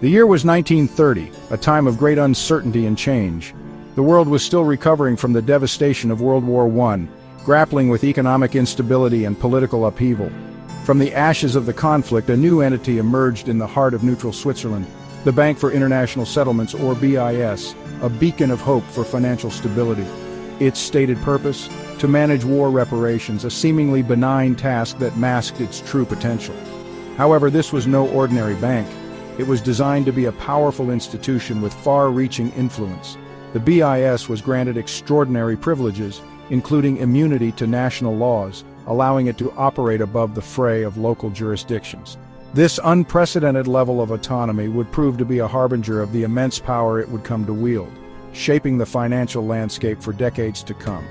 The year was 1930, a time of great uncertainty and change. The world was still recovering from the devastation of World War I, grappling with economic instability and political upheaval. From the ashes of the conflict, a new entity emerged in the heart of neutral Switzerland, the Bank for International Settlements, or BIS, a beacon of hope for financial stability. Its stated purpose? To manage war reparations, a seemingly benign task that masked its true potential. However, this was no ordinary bank. It was designed to be a powerful institution with far-reaching influence. The BIS was granted extraordinary privileges, including immunity to national laws, allowing it to operate above the fray of local jurisdictions. This unprecedented level of autonomy would prove to be a harbinger of the immense power it would come to wield, shaping the financial landscape for decades to come.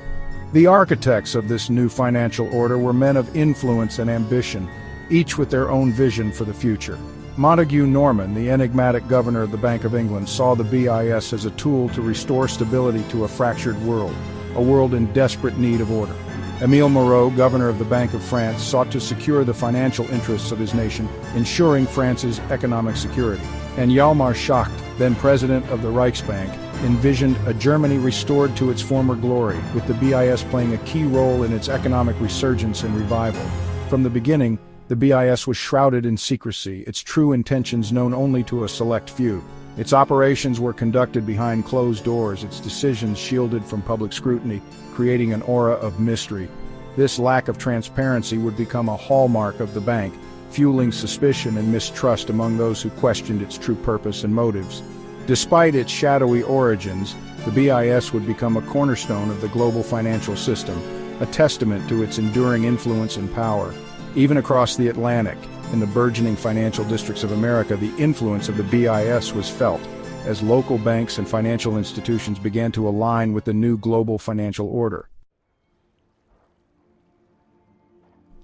The architects of this new financial order were men of influence and ambition, each with their own vision for the future. Montague Norman, the enigmatic governor of the Bank of England, saw the BIS as a tool to restore stability to a fractured world, a world in desperate need of order. Émile Moreau, governor of the Bank of France, sought to secure the financial interests of his nation, ensuring France's economic security. And Hjalmar Schacht, then president of the Reichsbank, envisioned a Germany restored to its former glory, with the BIS playing a key role in its economic resurgence and revival. From the beginning, the BIS was shrouded in secrecy, its true intentions known only to a select few. Its operations were conducted behind closed doors, its decisions shielded from public scrutiny, creating an aura of mystery. This lack of transparency would become a hallmark of the bank, fueling suspicion and mistrust among those who questioned its true purpose and motives. Despite its shadowy origins, the BIS would become a cornerstone of the global financial system, a testament to its enduring influence and power. Even across the Atlantic, in the burgeoning financial districts of America, the influence of the BIS was felt, as local banks and financial institutions began to align with the new global financial order.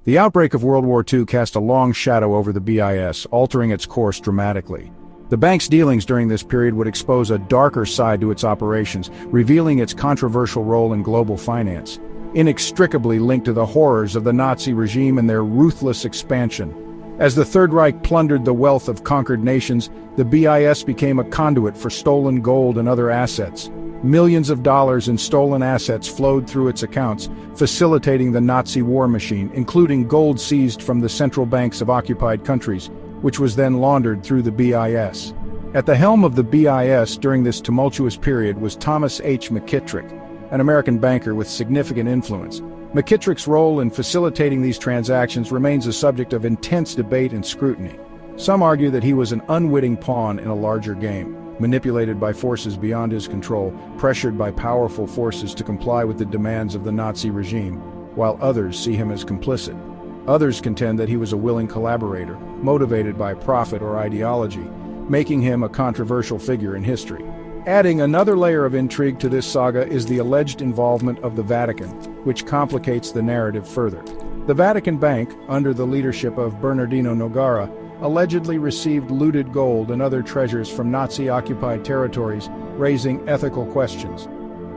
The outbreak of World War II cast a long shadow over the BIS, altering its course dramatically. The bank's dealings during this period would expose a darker side to its operations, revealing its controversial role in global finance, inextricably linked to the horrors of the Nazi regime and their ruthless expansion. As the Third Reich plundered the wealth of conquered nations, the BIS became a conduit for stolen gold and other assets. Millions of dollars in stolen assets flowed through its accounts, facilitating the Nazi war machine, including gold seized from the central banks of occupied countries, which was then laundered through the BIS. At the helm of the BIS during this tumultuous period was Thomas H. McKittrick, an American banker with significant influence. McKittrick's role in facilitating these transactions remains a subject of intense debate and scrutiny. Some argue that he was an unwitting pawn in a larger game, manipulated by forces beyond his control, pressured by powerful forces to comply with the demands of the Nazi regime, while others see him as complicit. Others contend that he was a willing collaborator, motivated by profit or ideology, making him a controversial figure in history. Adding another layer of intrigue to this saga is the alleged involvement of the Vatican, which complicates the narrative further. The Vatican Bank, under the leadership of Bernardino Nogara, allegedly received looted gold and other treasures from Nazi-occupied territories, raising ethical questions.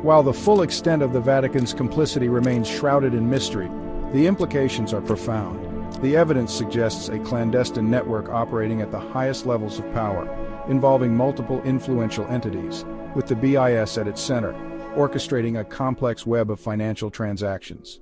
While the full extent of the Vatican's complicity remains shrouded in mystery, the implications are profound. The evidence suggests a clandestine network operating at the highest levels of power, involving multiple influential entities, with the BIS at its center, orchestrating a complex web of financial transactions.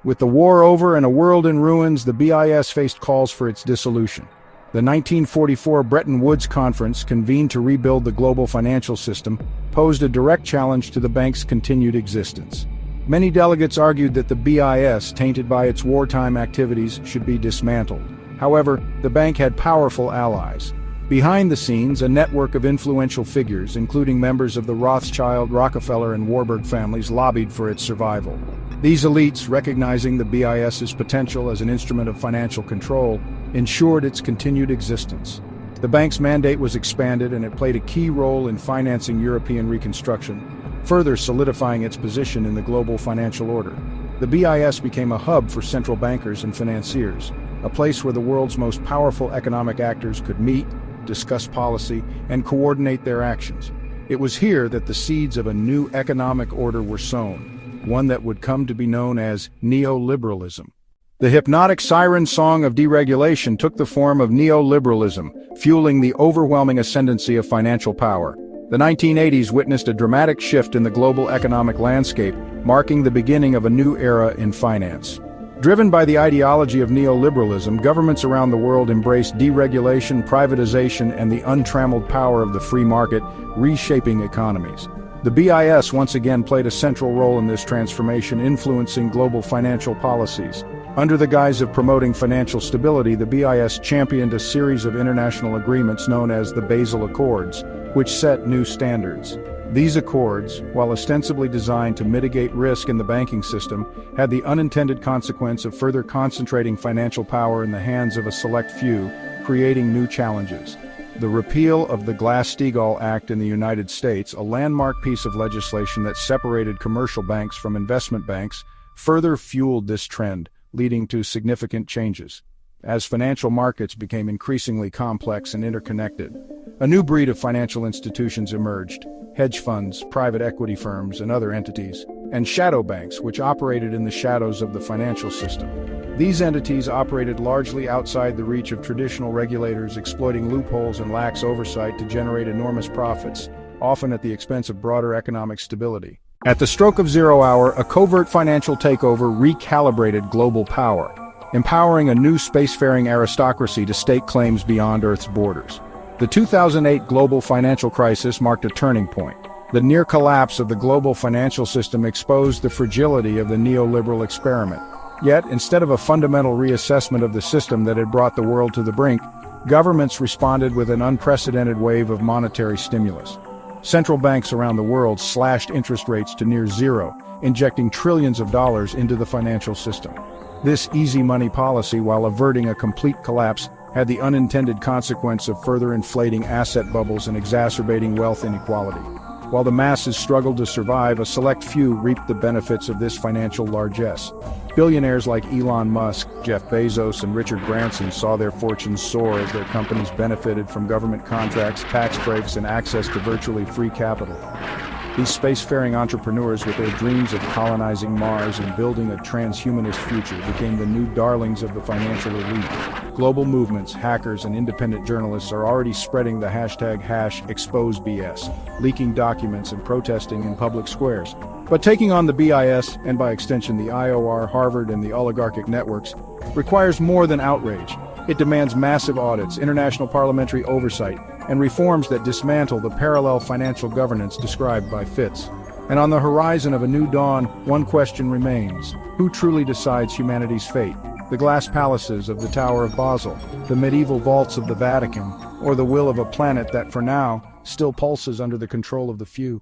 With the war over and a world in ruins, the BIS faced calls for its dissolution. The 1944 Bretton Woods Conference, convened to rebuild the global financial system, posed a direct challenge to the bank's continued existence. Many delegates argued that the BIS, tainted by its wartime activities, should be dismantled. However, the bank had powerful allies. Behind the scenes, a network of influential figures, including members of the Rothschild, Rockefeller, and Warburg families, lobbied for its survival. These elites, recognizing the BIS's potential as an instrument of financial control, ensured its continued existence. The bank's mandate was expanded, and it played a key role in financing European reconstruction, further solidifying its position in the global financial order. The BIS became a hub for central bankers and financiers, a place where the world's most powerful economic actors could meet, discuss policy, and coordinate their actions. It was here that the seeds of a new economic order were sown, one that would come to be known as neoliberalism. The hypnotic siren song of deregulation took the form of neoliberalism, fueling the overwhelming ascendancy of financial power. The 1980s witnessed a dramatic shift in the global economic landscape, marking the beginning of a new era in finance. Driven by the ideology of neoliberalism, governments around the world embraced deregulation, privatization, and the untrammeled power of the free market, reshaping economies. The BIS once again played a central role in this transformation, influencing global financial policies. Under the guise of promoting financial stability, the BIS championed a series of international agreements known as the Basel Accords, which set new standards. These accords, while ostensibly designed to mitigate risk in the banking system, had the unintended consequence of further concentrating financial power in the hands of a select few, creating new challenges. The repeal of the Glass-Steagall Act in the United States, a landmark piece of legislation that separated commercial banks from investment banks, further fueled this trend, leading to significant changes. As financial markets became increasingly complex and interconnected, a new breed of financial institutions emerged: hedge funds, private equity firms, and other entities, and shadow banks, which operated in the shadows of the financial system. These entities operated largely outside the reach of traditional regulators, exploiting loopholes and lax oversight to generate enormous profits, often at the expense of broader economic stability. At the stroke of 0 hour, a covert financial takeover recalibrated global power, empowering a new spacefaring aristocracy to stake claims beyond Earth's borders. The 2008 global financial crisis marked a turning point. The near collapse of the global financial system exposed the fragility of the neoliberal experiment. Yet, instead of a fundamental reassessment of the system that had brought the world to the brink, governments responded with an unprecedented wave of monetary stimulus. Central banks around the world slashed interest rates to near zero, injecting trillions of dollars into the financial system. This easy money policy, while averting a complete collapse, had the unintended consequence of further inflating asset bubbles and exacerbating wealth inequality. While the masses struggled to survive, a select few reaped the benefits of this financial largesse. Billionaires like Elon Musk, Jeff Bezos, and Richard Branson saw their fortunes soar as their companies benefited from government contracts, tax breaks, and access to virtually free capital. These spacefaring entrepreneurs, with their dreams of colonizing Mars and building a transhumanist future, became the new darlings of the financial elite. Global movements, hackers, and independent journalists are already spreading the #ExposeBS, leaking documents and protesting in public squares. But taking on the BIS, and by extension the IOR, Harvard, and the oligarchic networks, requires more than outrage. It demands massive audits, international parliamentary oversight, and reforms that dismantle the parallel financial governance described by Fitz. And on the horizon of a new dawn, one question remains: who truly decides humanity's fate? The glass palaces of the Tower of Basel, the medieval vaults of the Vatican, or the will of a planet that, for now, still pulses under the control of the few?